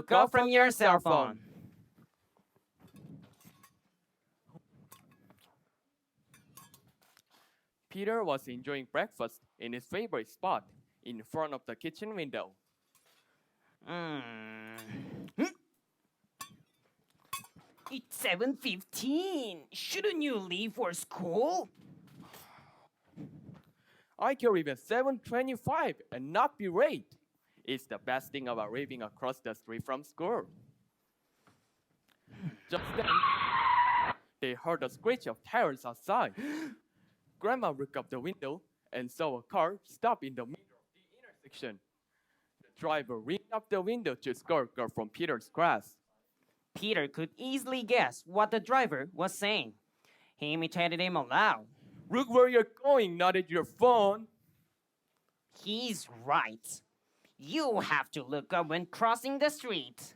Look up from your cell phone. Peter was enjoying breakfast in his favorite spot, in front of the kitchen window. It's 7:15. Shouldn't you leave for school? I can leave at 7:25 and not be late. It's the best thing about living across the street from school. Just then, they heard a screech of tires outside. Grandma looked up the window and saw a car stop in the middle of the intersection. The driver leaned up the window to escort her from Peter's class. Peter could easily guess what the driver was saying. He imitated him aloud. Look where you're going, not at your phone. He's right. You have to look up when crossing the street.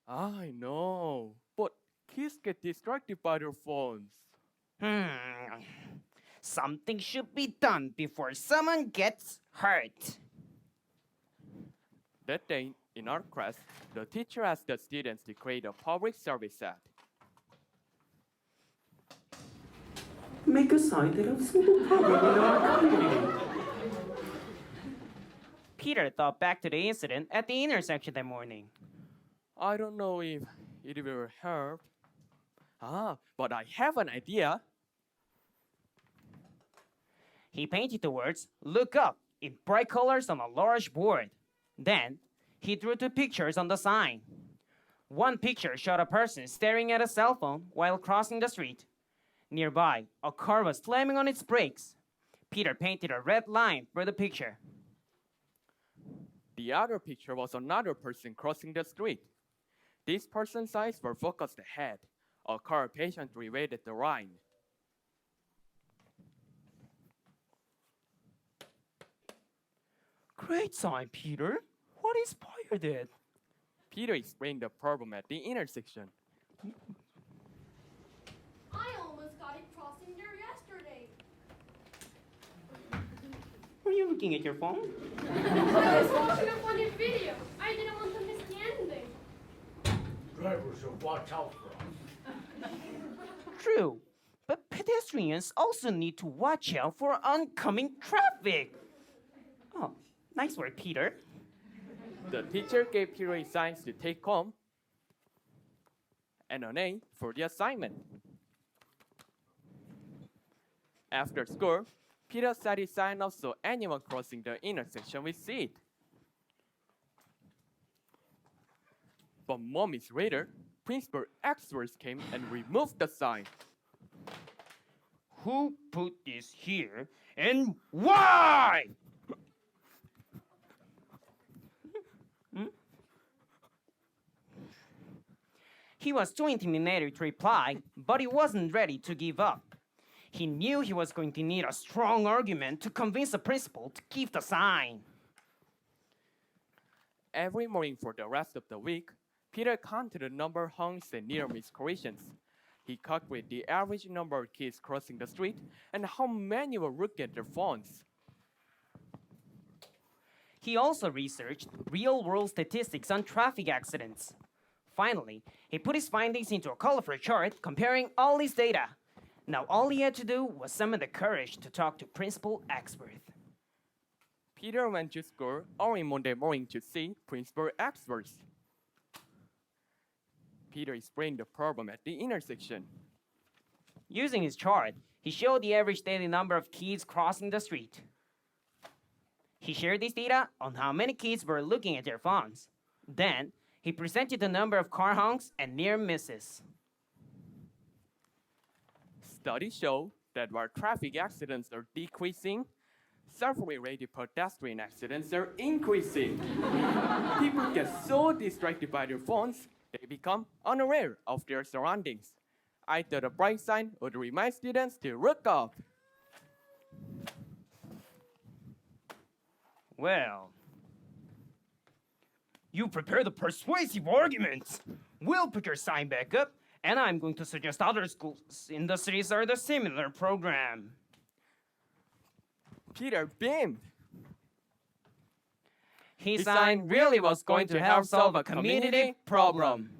I know, but kids get distracted by their phones. Something should be done before someone gets hurt. That day, in our class, the teacher asked the students to create a public service ad. Make a sign that of simple problem in our community. Peter thought back to the incident at the intersection that morning. I don't know if it will help. But I have an idea. He painted the words, "Look up," in bright colors on a large board. Then, he drew two pictures on the sign. One picture showed a person staring at a cell phone while crossing the street. Nearby, a car was slamming on its brakes. Peter painted a red line for the picture. The other picture was another person crossing the street. This person's eyes were focused ahead. A car patiently waited the line. Great sign, Peter. What inspired it? Peter explained the problem at the intersection. I almost got it crossing there yesterday. Were you looking at your phone? I was watching a funny video. I didn't want to miss the ending. Drivers should watch out for us. True, but pedestrians also need to watch out for oncoming traffic. Oh, nice work, Peter. The teacher gave Peter a signs to take home and an A for the assignment. After school, Peter set his sign up so anyone crossing the intersection will see it. But moments later, Principal Axworth came and removed the sign. Who put this here and why? He was too intimidated to reply, but he wasn't ready to give up. He knew he was going to need a strong argument to convince the principal to keep the sign. Every morning for the rest of the week, Peter counted the number of honks and near-miss collisions. He calculated the average number of kids crossing the street and how many were looking at their phones. He also researched real-world statistics on traffic accidents. Finally, he put his findings into a colorful chart comparing all his data. Now all he had to do was summon the courage to talk to Principal Axworth. Peter went to school early Monday morning to see Principal Axworth. Peter explained the problem at the intersection. Using his chart, he showed the average daily number of kids crossing the street. He shared this data on how many kids were looking at their phones. Then, he presented the number of car honks and near misses. Studies show that while traffic accidents are decreasing, self-related pedestrian accidents are increasing. People get so distracted by their phones, they become unaware of their surroundings. I thought a bright sign would remind students to look up. Well, you prepare the persuasive arguments. We'll put your sign back up, and I'm going to suggest other schools in the city start a similar program. Peter beamed. His sign really was going to help solve a community problem.